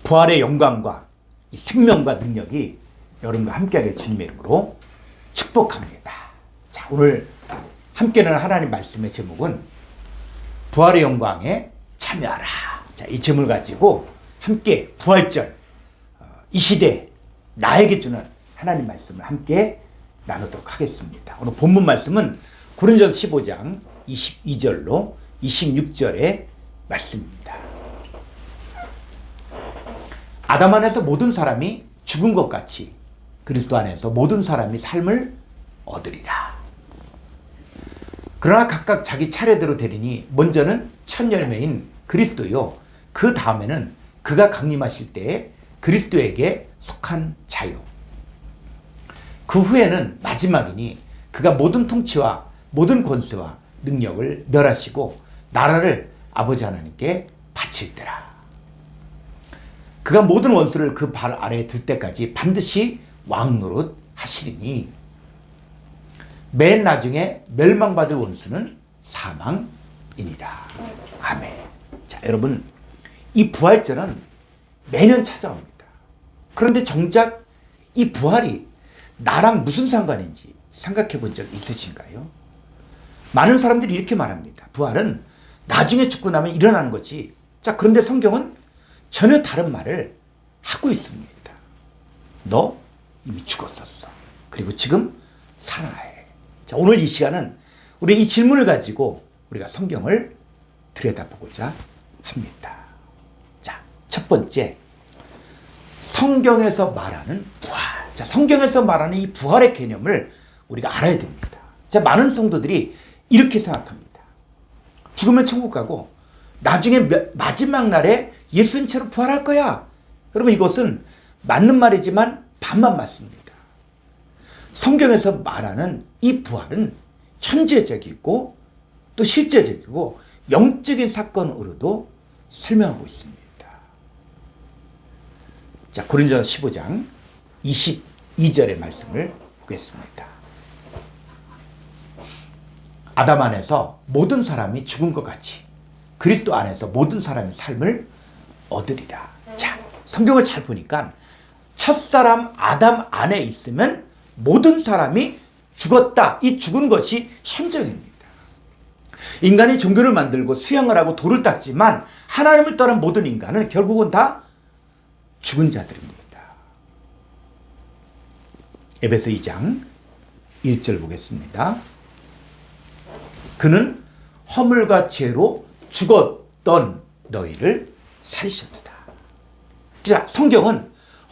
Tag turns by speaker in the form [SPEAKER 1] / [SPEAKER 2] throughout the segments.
[SPEAKER 1] 부활의 영광과 이 생명과 능력이 여러분과 함께하게 주님의 이름으로 축복합니다. 자, 오늘 함께하는 하나님 말씀의 제목은 부활의 영광에 참여하라. 자, 이 제목을 가지고 함께 부활절 이 시대 나에게 주는 하나님 말씀을 함께 나누도록 하겠습니다. 오늘 본문 말씀은 고린도전서 15장 22절로 26절의 말씀입니다. 아담 안에서 모든 사람이 죽은 것 같이 그리스도 안에서 모든 사람이 삶을 얻으리라. 그러나 각각 자기 차례대로 되리니 먼저는 첫 열매인 그리스도요, 그 다음에는 그가 강림하실 때에 그리스도에게 속한 자요, 그 후에는 마지막이니 그가 모든 통치와 모든 권세와 능력을 멸하시고 나라를 아버지 하나님께 바칠 때라. 그가 모든 원수를 그 발 아래에 둘 때까지 반드시 왕 노릇 하시리니 맨 나중에 멸망받을 원수는 사망이니라. 아멘. 자, 여러분, 이 부활절은 매년 찾아옵니다. 그런데 정작 이 부활이 나랑 무슨 상관인지 생각해 본 적 있으신가요? 많은 사람들이 이렇게 말합니다. 부활은 나중에 죽고 나면 일어나는 거지. 자, 그런데 성경은 전혀 다른 말을 하고 있습니다. 너 이미 죽었었어. 그리고 지금 살아야 해. 자, 오늘 이 시간은 우리 이 질문을 가지고 우리가 성경을 들여다보고자 합니다. 자, 첫 번째, 성경에서 말하는 부활. 자, 성경에서 말하는 이 부활의 개념을 우리가 알아야 됩니다. 자, 많은 성도들이 이렇게 생각합니다. 죽으면 천국 가고 나중에 마지막 날에 예수님 채로 부활할 거야. 여러분, 이것은 맞는 말이지만 반만 맞습니다. 성경에서 말하는 이 부활은 현재적이고 또 실제적이고 영적인 사건으로도 설명하고 있습니다. 자, 고린도전서 15장 22절의 말씀을 보겠습니다. 아담 안에서 모든 사람이 죽은 것 같이 그리스도 안에서 모든 사람의 삶을 얻으리라. 자, 성경을 잘 보니까 첫사람 아담 안에 있으면 모든 사람이 죽었다. 이 죽은 것이 현정입니다. 인간이 종교를 만들고 수양을 하고 돌을 닦지만 하나님을 떠난 모든 인간은 결국은 다 죽은 자들입니다. 에베소 2장 1절 보겠습니다. 그는 허물과 죄로 죽었던 너희를 살리셨다. 자, 성경은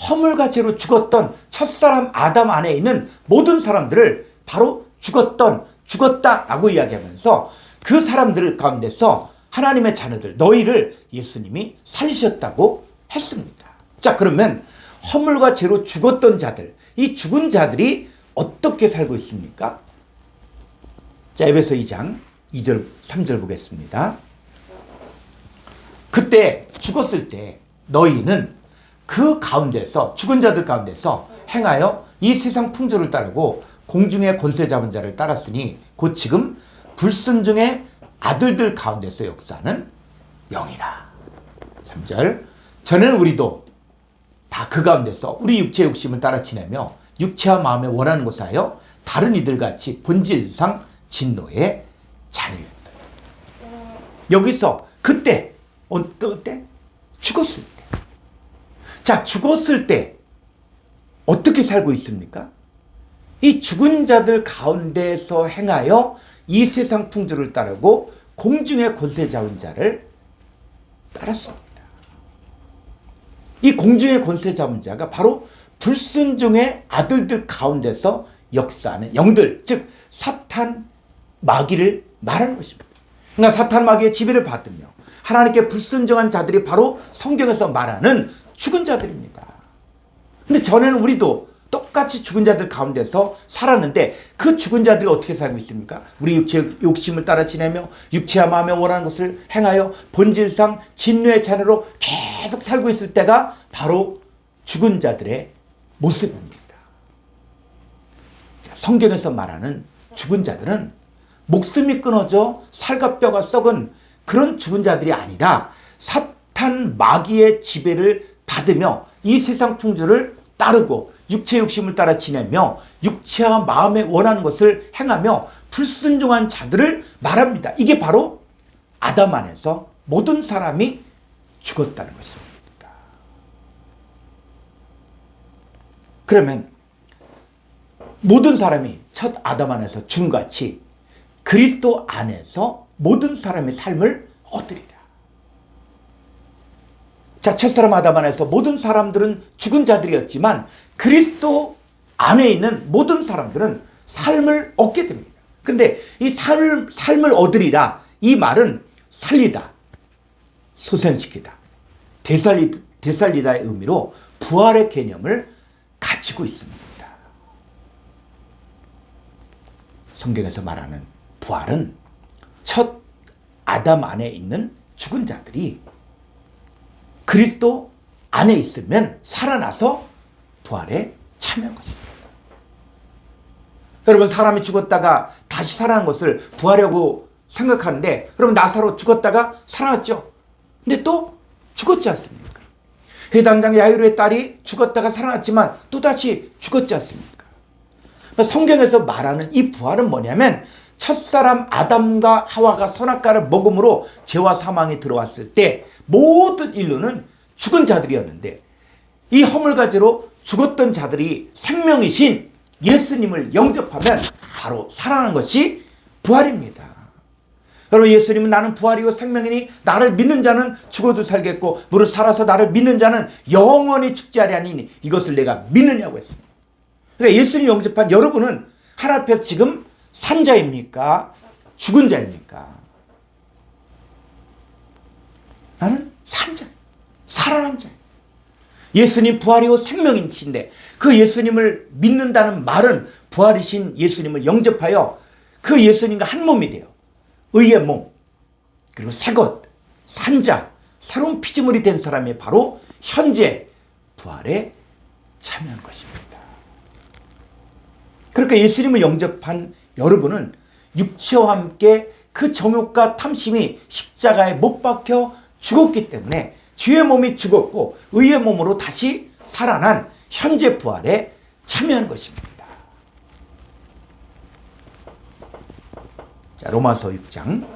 [SPEAKER 1] 허물과 죄로 죽었던 첫사람 아담 안에 있는 모든 사람들을 바로 죽었다라고 이야기하면서 그 사람들 가운데서 하나님의 자녀들, 너희를 예수님이 살리셨다고 했습니다. 자, 그러면 허물과 죄로 죽었던 자들, 이 죽은 자들이 어떻게 살고 있습니까? 자, 에베소 2장 2절, 3절 보겠습니다. 그때 죽었을 때 너희는 그 가운데서, 죽은 자들 가운데서 행하여 이 세상 풍조를 따르고 공중의 권세 잡은 자를 따랐으니 곧 지금 불순종의 아들들 가운데서 역사하는 영이라. 3절, 전에는 우리도 다 그 가운데서 우리 육체의 욕심을 따라 지내며 육체와 마음에 원하는 것을 하여 다른 이들 같이 본질상 진노의 자녀였다. 여기서 그때, 어떨 때? 죽었을 때. 자, 죽었을 때 어떻게 살고 있습니까? 이 죽은 자들 가운데서 행하여 이 세상 풍조를 따르고 공중의 권세 잡은 자를 따랐습니다. 이 공중의 권세 잡은 자가 바로 불순종의 아들들 가운데서 역사하는 영들, 즉 사탄 마귀를 말하는 것입니다. 그러니까 사탄 마귀의 지배를 받으며 하나님께 불순종한 자들이 바로 성경에서 말하는 죽은 자들입니다. 근데 전에는 우리도 똑같이 죽은 자들 가운데서 살았는데 그 죽은 자들이 어떻게 살고 있습니까? 우리 육체의 욕심을 따라 지내며 육체와 마음에 원하는 것을 행하여 본질상 진노의 자녀로 계속 살고 있을 때가 바로 죽은 자들의 모습입니다. 자, 성경에서 말하는 죽은 자들은 목숨이 끊어져 살과 뼈가 썩은 그런 죽은 자들이 아니라 사탄 마귀의 지배를 받으며 이 세상 풍조를 따르고 육체 욕심을 따라 지내며 육체와 마음에 원하는 것을 행하며 불순종한 자들을 말합니다. 이게 바로 아담 안에서 모든 사람이 죽었다는 것입니다. 그러면 모든 사람이 첫 아담 안에서 죽은 같이 그리스도 안에서 모든 사람의 삶을 얻으리라. 자, 첫사람 아담 안에서 모든 사람들은 죽은 자들이었지만 그리스도 안에 있는 모든 사람들은 삶을 얻게 됩니다. 근데 이 삶을 얻으리라, 이 말은 살리다, 소생시키다, 되살리다의 의미로 부활의 개념을 가지고 있습니다. 성경에서 말하는 부활은 첫 아담 안에 있는 죽은 자들이 그리스도 안에 있으면 살아나서 부활에 참여한 것입니다. 여러분, 사람이 죽었다가 다시 살아난 것을 부활이라고 생각하는데, 여러분, 나사로 죽었다가 살아났죠. 근데 또 죽었지 않습니까? 회당장 야이로의 딸이 죽었다가 살아났지만 또다시 죽었지 않습니까? 성경에서 말하는 이 부활은 뭐냐면, 첫사람 아담과 하와가 선악과를 먹음으로 죄와 사망이 들어왔을 때 모든 인류는 죽은 자들이었는데, 이 허물가지로 죽었던 자들이 생명이신 예수님을 영접하면 바로 살아나는 것이 부활입니다. 여러분, 예수님은 나는 부활이요 생명이니 나를 믿는 자는 죽어도 살겠고 무릇 살아서 나를 믿는 자는 영원히 죽지 아니하니 이것을 내가 믿느냐고 했습니다. 그러니까 예수님 영접한 여러분은 하나님 앞에서 지금 산 자입니까? 죽은 자입니까? 나는 산 자, 살아난 자. 예수님 부활이요 생명인신데 그 예수님을 믿는다는 말은 부활이신 예수님을 영접하여 그 예수님과 한 몸이 돼요. 의의 몸, 그리고 새것, 산자, 새로운 피조물이 된 사람이 바로 현재 부활에 참여한 것입니다. 그러니까 예수님을 영접한 여러분은 육체와 함께 그 정욕과 탐심이 십자가에 못 박혀 죽었기 때문에 죄의 몸이 죽었고 의의 몸으로 다시 살아난 현재 부활에 참여한 것입니다. 자, 로마서 6장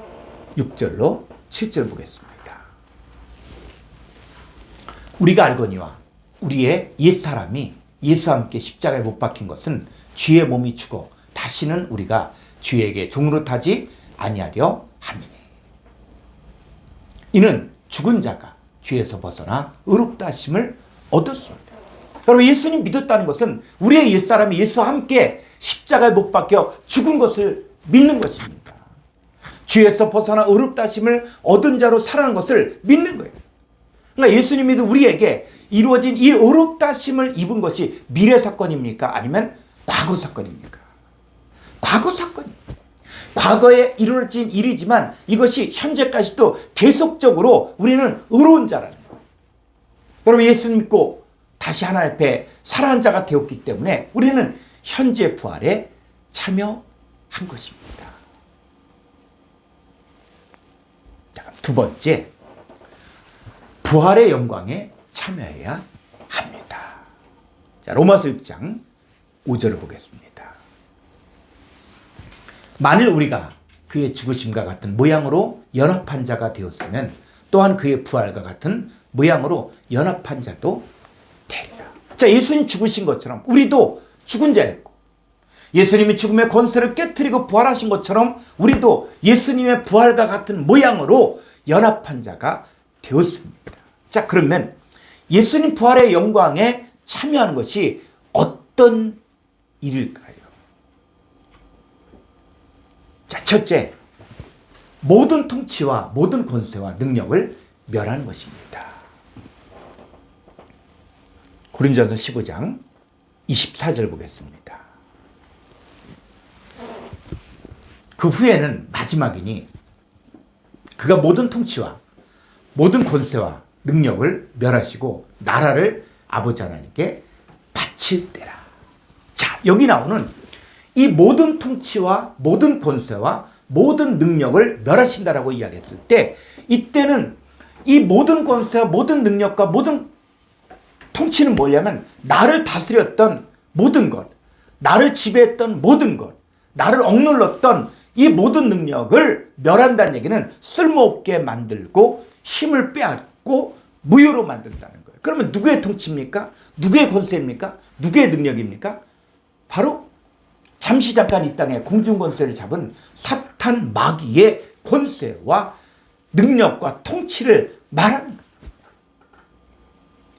[SPEAKER 1] 6절로 7절 보겠습니다. 우리가 알거니와 우리의 옛사람이 예수와 함께 십자가에 못 박힌 것은 죄의 몸이 죽어 다시는 우리가 죄에게 종으로 타지 아니하려 함이니. 이는 죽은 자가 죄에서 벗어나 의롭다 하심을 얻었습니다. 여러분, 예수님 믿었다는 것은 우리의 옛사람이 예수와 함께 십자가에 못 박혀 죽은 것을 믿는 것입니다. 죄에서 벗어나 의롭다 하심을 얻은 자로 살아난 것을 믿는 거예요. 그러니까 예수님이 우리에게 이루어진 이 의롭다 하심을 입은 것이 미래 사건입니까? 아니면 과거 사건입니까? 과거 사건입니다. 과거에 이루어진 일이지만 이것이 현재까지도 계속적으로 우리는 의로운 자라는 거예요. 여러분, 예수 믿고 다시 하나님 앞에 살아난 자가 되었기 때문에 우리는 현재 부활에 참여한 것입니다. 자, 두 번째, 부활의 영광에 참여해야 합니다. 자, 로마서 6장 5절을 보겠습니다. 만일 우리가 그의 죽으심과 같은 모양으로 연합한 자가 되었으면 또한 그의 부활과 같은 모양으로 연합한 자도 되리라. 자, 예수님 죽으신 것처럼 우리도 죽은 자였고, 예수님이 죽음의 권세를 깨트리고 부활하신 것처럼 우리도 예수님의 부활과 같은 모양으로 연합한 자가 되었습니다. 자, 그러면 예수님 부활의 영광에 참여하는 것이 어떤 일일까요? 자, 첫째, 모든 통치와 모든 권세와 능력을 멸하는 것입니다. 고린도전서 15장 24절 보겠습니다. 그 후에는 마지막이니 그가 모든 통치와 모든 권세와 능력을 멸하시고 나라를 아버지 하나님께 바칠 때라. 자, 여기 나오는 이 모든 통치와 모든 권세와 모든 능력을 멸하신다라고 이야기했을 때, 이때는 이 모든 권세와 모든 능력과 모든 통치는 뭐냐면 나를 다스렸던 모든 것, 나를 지배했던 모든 것, 나를 억눌렀던 이 모든 능력을 멸한다는 얘기는 쓸모없게 만들고 힘을 빼앗고 무효로 만든다는 거예요. 그러면 누구의 통치입니까? 누구의 권세입니까? 누구의 능력입니까? 바로 잠시 잠깐 이 땅에 공중 권세를 잡은 사탄 마귀의 권세와 능력과 통치를 말하는 거예요.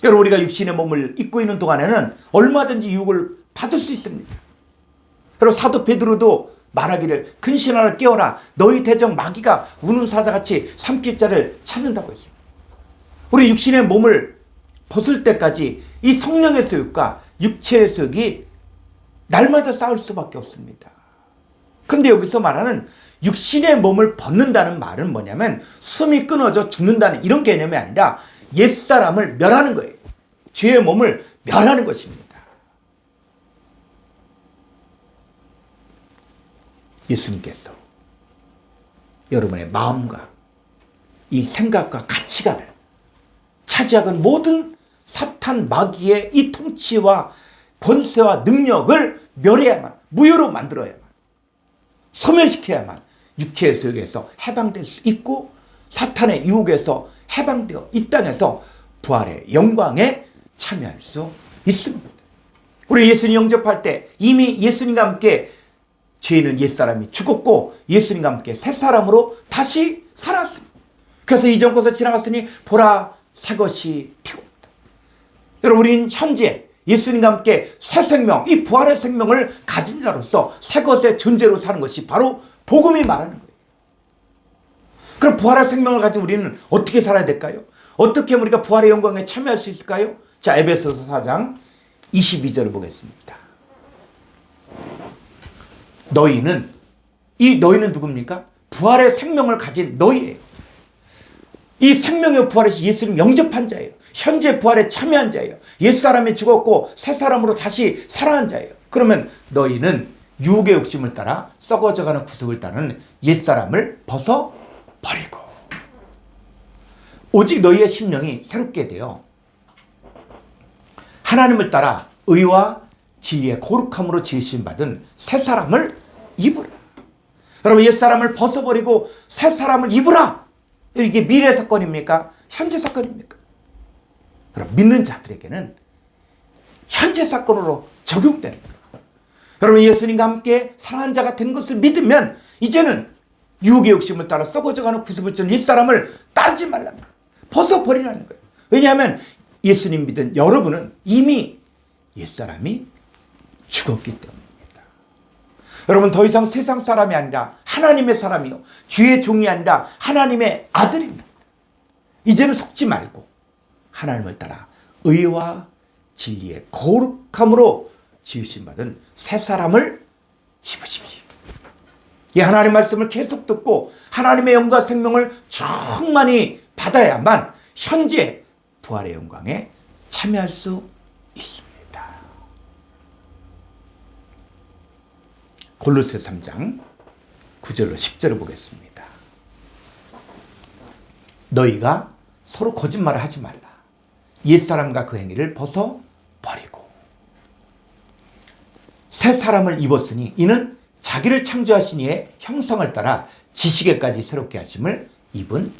[SPEAKER 1] 여러분, 우리가 육신의 몸을 입고 있는 동안에는 얼마든지 유혹을 받을 수 있습니다. 그리고 사도 베드로도 말하기를 근신하라 깨어라 너희 대적 마귀가 우는 사자같이 삼킬 자를 찾는다고 했어요. 우리 육신의 몸을 벗을 때까지 이 성령의 소욕과 육체의 소욕이 날마다 싸울 수밖에 없습니다. 근데 여기서 말하는 육신의 몸을 벗는다는 말은 뭐냐면 숨이 끊어져 죽는다는 이런 개념이 아니라 옛사람을 멸하는 거예요. 죄의 몸을 멸하는 것입니다. 예수님께서 여러분의 마음과 이 생각과 가치관을 차지하는 모든 사탄 마귀의 이 통치와 권세와 능력을 멸해야만, 무효로 만들어야만, 소멸시켜야만 육체의 소욕에서 해방될 수 있고 사탄의 유혹에서 해방되어 이 땅에서 부활의 영광에 참여할 수 있습니다. 우리 예수님 영접할 때 이미 예수님과 함께 죄인은 옛사람이 죽었고 예수님과 함께 새사람으로 다시 살았습니다. 그래서 이전 것을 지나갔으니 보라 새것이 되었다. 여러분, 우리는 현재 예수님과 함께 새 생명, 이 부활의 생명을 가진 자로서 새 것의 존재로 사는 것이 바로 복음이 말하는 거예요. 그럼 부활의 생명을 가진 우리는 어떻게 살아야 될까요? 어떻게 하면 우리가 부활의 영광에 참여할 수 있을까요? 자, 에베소서 4장 22절을 보겠습니다. 너희는 누굽니까? 부활의 생명을 가진 너희예요. 이 생명의 부활에서 예수님 영접한 자예요. 현재 부활에 참여한 자예요. 옛사람이 죽었고 새사람으로 다시 살아난 자예요. 그러면 너희는 유혹의 욕심을 따라 썩어져가는 구습을 따르는 옛사람을 벗어버리고 오직 너희의 심령이 새롭게 되어 하나님을 따라 의와 진리의 거룩함으로 지으심 받은 새사람을 입으라. 여러분, 옛사람을 벗어버리고 새사람을 입으라. 이게 미래 사건입니까? 현재 사건입니까? 그럼 믿는 자들에게는 현재 사건으로 적용되는 거예요. 여러분, 예수님과 함께 사랑한 자가 된 것을 믿으면 이제는 유혹의 욕심을 따라 썩어져가는 구습을 쫓는 옛사람을 따르지 말라는 거예요. 벗어버리라는 거예요. 왜냐하면 예수님 믿은 여러분은 이미 옛사람이 죽었기 때문입니다. 여러분, 더 이상 세상 사람이 아니라 하나님의 사람이요, 주의 종이 아니라 하나님의 아들입니다. 이제는 속지 말고 하나님을 따라 의와 진리의 거룩함으로 지으심 받은 새 사람을 입으십시오. 이 하나님 말씀을 계속 듣고 하나님의 영과 생명을 충만히 받아야만 현재 부활의 영광에 참여할 수 있습니다. 골로새 3장 9절로 10절을 보겠습니다. 너희가 서로 거짓말을 하지 말라. 옛사람과 그 행위를 벗어버리고 새 사람을 입었으니 이는 자기를 창조하신 이의 형상을 따라 지식에까지 새롭게 하심을 입은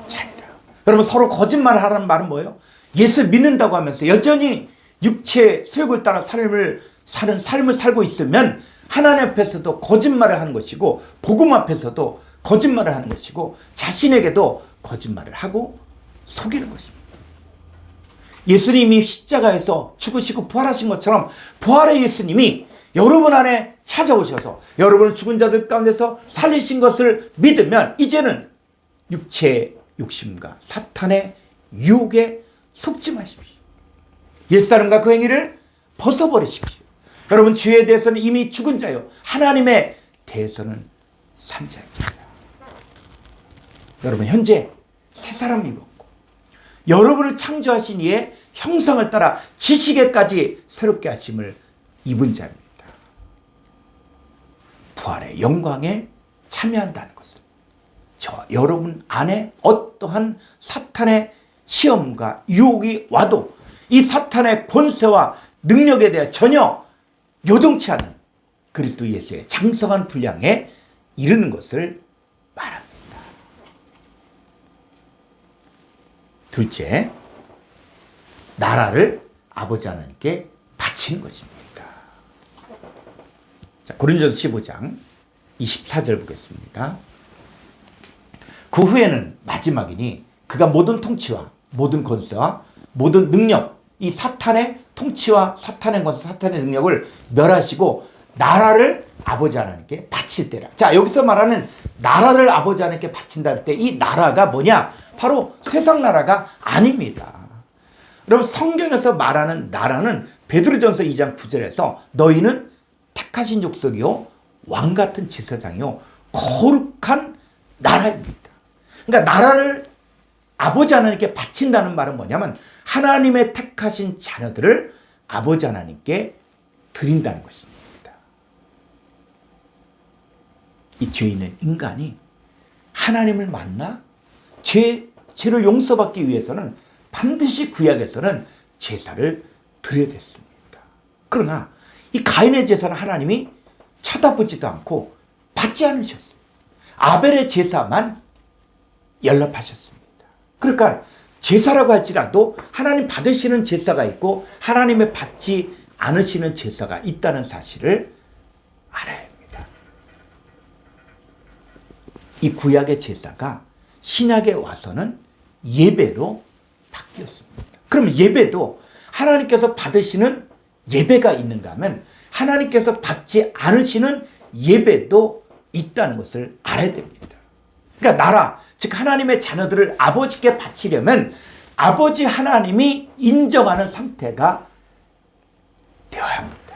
[SPEAKER 1] 자니라. 여러분, 서로 거짓말을 하라는 말은 뭐예요? 예수 믿는다고 하면서 여전히 육체의 소욕을 따라 삶을 살고 있으면 하나님 앞에서도 거짓말을 하는 것이고 복음 앞에서도 거짓말을 하는 것이고 자신에게도 거짓말을 하고 속이는 것입니다. 예수님이 십자가에서 죽으시고 부활하신 것처럼 부활의 예수님이 여러분 안에 찾아오셔서 여러분을 죽은 자들 가운데서 살리신 것을 믿으면 이제는 육체의 욕심과 사탄의 유혹에 속지 마십시오. 옛사람과 그 행위를 벗어버리십시오. 여러분, 죄에 대해서는 이미 죽은 자요, 하나님에 대해서는 산 자입니다. 여러분, 현재 새 사람이 입었고 여러분을 창조하신 이의 형상을 따라 지식에까지 새롭게 하심을 입은 자입니다. 부활의 영광에 참여한다는 것은 저 여러분 안에 어떠한 사탄의 시험과 유혹이 와도 이 사탄의 권세와 능력에 대해 전혀 요동치 않은 그리스도 예수의 장성한 분량에 이르는 것을 말합니다. 둘째, 나라를 아버지 하나님께 바치는 것입니다. 자, 고린도서 15장 24절 보겠습니다. 그 후에는 마지막이니 그가 모든 통치와 모든 권세와 모든 능력, 이 사탄의 통치와 사탄의 권세, 사탄의 능력을 멸하시고 나라를 아버지 하나님께 바칠 때라. 자, 여기서 말하는 나라를 아버지 하나님께 바친다 할 때 이 나라가 뭐냐? 바로 세상 나라가 아닙니다. 여러분, 성경에서 말하는 나라는 베드로전서 2장 9절에서 너희는 택하신 족속이요 왕 같은 제사장이요 거룩한 나라입니다. 그러니까 나라를 아버지 하나님께 바친다는 말은 뭐냐면 하나님의 택하신 자녀들을 아버지 하나님께 드린다는 것입니다. 이 죄 있는 인간이 하나님을 만나 죄를 용서받기 위해서는 반드시 구약에서는 제사를 드려야 됐습니다. 그러나 이 가인의 제사는 하나님이 쳐다보지도 않고 받지 않으셨어요. 아벨의 제사만 연락하셨습니다. 그러니까 제사라고 할지라도 하나님 받으시는 제사가 있고 하나님의 받지 않으시는 제사가 있다는 사실을 알아야 합니다. 이 구약의 제사가 신약에 와서는 예배로 바뀌었습니다. 그러면 예배도 하나님께서 받으시는 예배가 있는가 하면 하나님께서 받지 않으시는 예배도 있다는 것을 알아야 됩니다. 그러니까 나라, 즉 하나님의 자녀들을 아버지께 바치려면 아버지 하나님이 인정하는 상태가 되어야 합니다.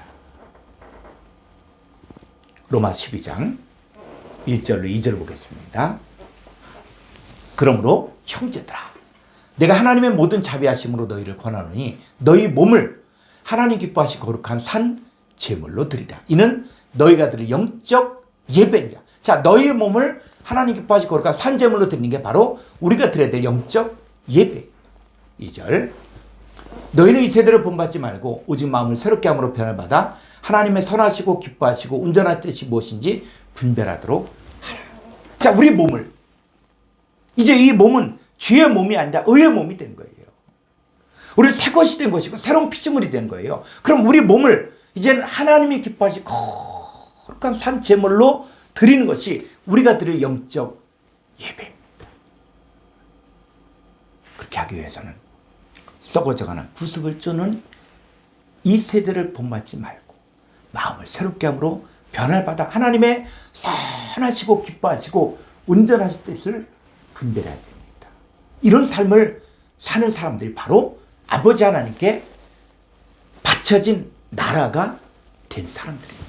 [SPEAKER 1] 로마 12장 1절로 2절 보겠습니다. 그러므로 형제들아, 내가 하나님의 모든 자비하심으로 너희를 권하노니 너희 몸을 하나님 기뻐하시고 거룩한 산 제물로 드리라. 이는 너희가 드릴 영적 예배니라. 자, 너희 몸을 하나님 기뻐하시고 거룩한 산 제물로 드리는 게 바로 우리가 드려야 될 영적 예배. 2절, 너희는 이 세대를 본받지 말고 오직 마음을 새롭게 함으로 변을 받아 하나님의 선하시고 기뻐하시고 온전한 뜻이 무엇인지 분별하도록 하라. 자, 우리 몸을, 이제 이 몸은 죄의 몸이 아니라 의의 몸이 된 거예요. 우리 새 것이 된 것이고 새로운 피조물이 된 거예요. 그럼 우리 몸을 이제는 하나님이 기뻐하시고 거룩한 산 제물로 드리는 것이 우리가 드릴 영적 예배입니다. 그렇게 하기 위해서는 썩어져가는 구습을 쫓는 이 세대를 본받지 말고 마음을 새롭게 함으로 변화를 받아 하나님의 선하시고 기뻐하시고 온전하신 뜻을 분별해야 됩니다. 이런 삶을 사는 사람들이 바로 아버지 하나님께 바쳐진 나라가 된 사람들입니다.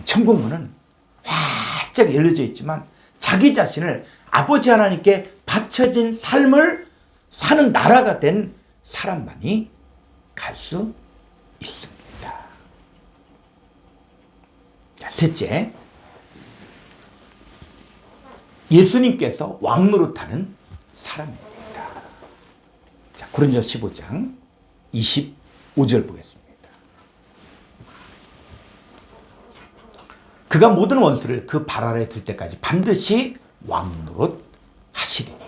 [SPEAKER 1] 천국문은 활짝 열려져 있지만 자기 자신을 아버지 하나님께 바쳐진 삶을 사는 나라가 된 사람만이 갈 수 있습니다. 자, 셋째, 예수님께서 왕노릇하는 사람입니다. 자, 고린도서 15장 25절 보겠습니다. 그가 모든 원수를 그 발 아래 둘 때까지 반드시 왕노릇 하시리니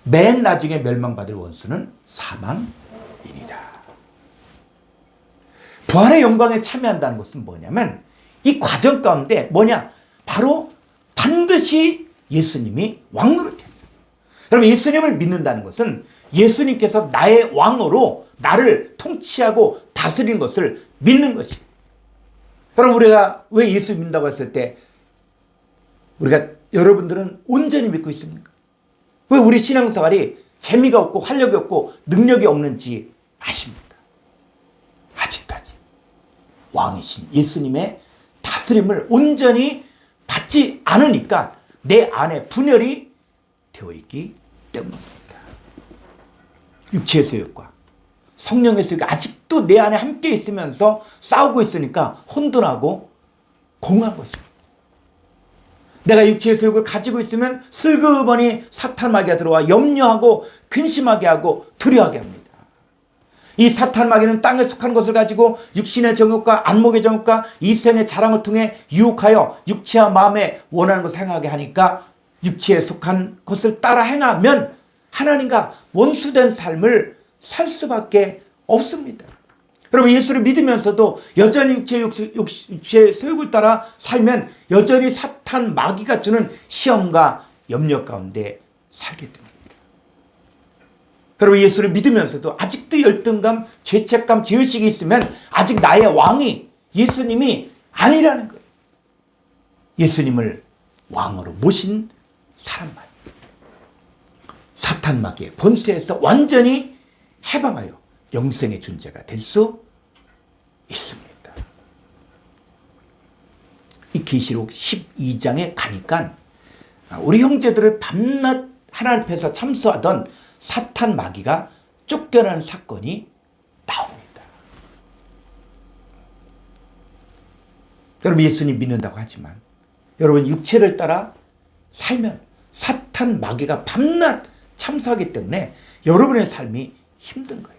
[SPEAKER 1] 맨 나중에 멸망받을 원수는 사망이니라. 부활의 영광에 참여한다는 것은 뭐냐면 이 과정 가운데 뭐냐? 바로 반드시 예수님이 왕노릇해요. 여러분, 예수님을 믿는다는 것은 예수님께서 나의 왕으로 나를 통치하고 다스리는 것을 믿는 것이에요. 여러분, 우리가 왜 예수 믿는다고 했을 때 우리가 여러분들은 온전히 믿고 있습니까? 왜 우리 신앙생활이 재미가 없고 활력이 없고 능력이 없는지 아십니까? 아직까지 왕이신 예수님의 다스림을 온전히 받지 않으니까 내 안에 분열이 되어 있기 때문입니다. 육체의 소욕과 성령의 소욕이 아직도 내 안에 함께 있으면서 싸우고 있으니까 혼돈하고 공한 것입니다. 내가 육체의 소욕을 가지고 있으면 슬그머니 사탄 마귀가 들어와 염려하고 근심하게 하고 두려워하게 합니다. 이 사탄 마귀는 땅에 속한 것을 가지고 육신의 정욕과 안목의 정욕과 이생의 자랑을 통해 유혹하여 육체와 마음에 원하는 것을 행하게 하니까 육체에 속한 것을 따라 행하면 하나님과 원수된 삶을 살 수밖에 없습니다. 여러분, 예수를 믿으면서도 여전히 육체의 소욕을 따라 살면 여전히 사탄 마귀가 주는 시험과 염려 가운데 살게 됩니다. 여러분, 예수를 믿으면서도 아직도 열등감, 죄책감, 죄의식이 있으면 아직 나의 왕이 예수님이 아니라는 거예요. 예수님을 왕으로 모신 사람만 사탄 마귀의 권세에서 완전히 해방하여 영생의 존재가 될 수 있습니다. 이 계시록 12장에 가니까 우리 형제들을 밤낮 하나님 앞에서 참수하던 사탄 마귀가 쫓겨나는 사건이 나옵니다. 여러분, 예수님 믿는다고 하지만 여러분, 육체를 따라 살면 사탄 마귀가 밤낮 참수하기 때문에 여러분의 삶이 힘든 거예요.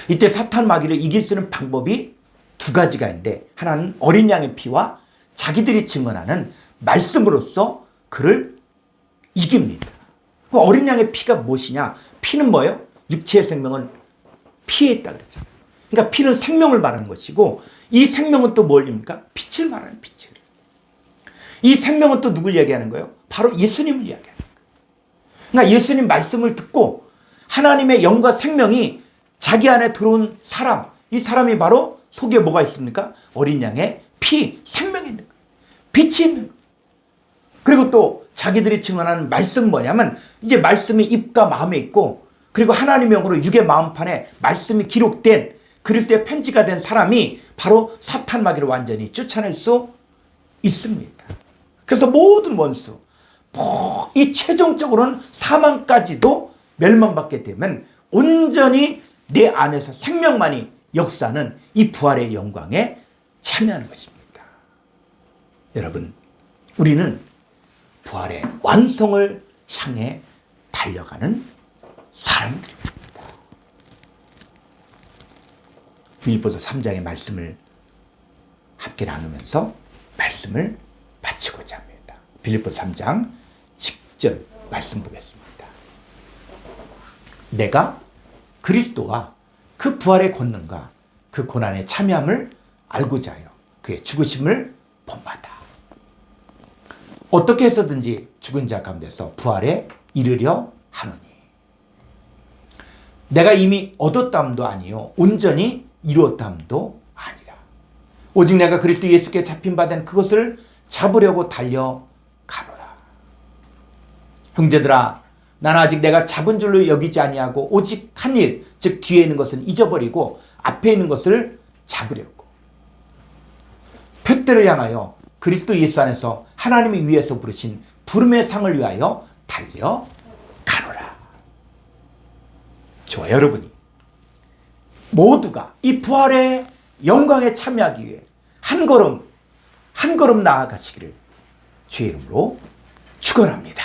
[SPEAKER 1] 이때 사탄 마귀를 이길 수 있는 방법이 두 가지가 있는데, 하나는 어린 양의 피와 자기들이 증언하는 말씀으로써 그를 이깁니다. 어린 양의 피가 무엇이냐? 피는 뭐예요? 육체의 생명은 피에 있다 그랬잖아요. 그러니까 피는 생명을 말하는 것이고, 이 생명은 또 뭘입니까? 빛을 말하는 빛을. 이 생명은 또 누굴 얘기하는 거예요? 바로 예수님을 이야기하는 거예요. 그러니까 예수님 말씀을 듣고 하나님의 영과 생명이 자기 안에 들어온 사람, 이 사람이 바로 속에 뭐가 있습니까? 어린 양의 피, 생명이 있는 거예요. 빛이 있는 거예요. 그리고 또 자기들이 증언하는 말씀 뭐냐면, 이제 말씀이 입과 마음에 있고, 그리고 하나님의 영으로 육의 마음판에 말씀이 기록된 그리스도의 편지가 된 사람이 바로 사탄 마귀를 완전히 쫓아낼 수 있습니다. 그래서 모든 원수, 이 최종적으로는 사망까지도 멸망받게 되면 온전히 내 안에서 생명만이 역사하는 이 부활의 영광에 참여하는 것입니다. 여러분, 우리는 부활의 완성을 향해 달려가는 사람들입니다. 빌립보서 3장의 말씀을 함께 나누면서 말씀을 마치고자 합니다. 빌립보서 3장 10절 말씀 보겠습니다. 내가 그리스도와 그 부활의 권능과 그 고난에 참여함을 알고자 하여 그의 죽으심을 본받아 어떻게 해서든지 죽은 자 가운데서 부활에 이르려 하노니, 내가 이미 얻었다함도 아니요 온전히 이루었다함도 아니라 오직 내가 그리스도 예수께 잡힌 바 된 그것을 잡으려고 달려가노라. 형제들아, 나는 아직 내가 잡은 줄로 여기지 아니하고 오직 한 일, 즉 뒤에 있는 것은 잊어버리고 앞에 있는 것을 잡으려고 표대를 향하여 그리스도 예수 안에서 하나님이 위에서 부르신 부름의 상을 위하여 달려가노라. 저와 여러분이 모두가 이 부활의 영광에 참여하기 위해 한 걸음 한 걸음 나아가시기를 주의 이름으로 축원합니다.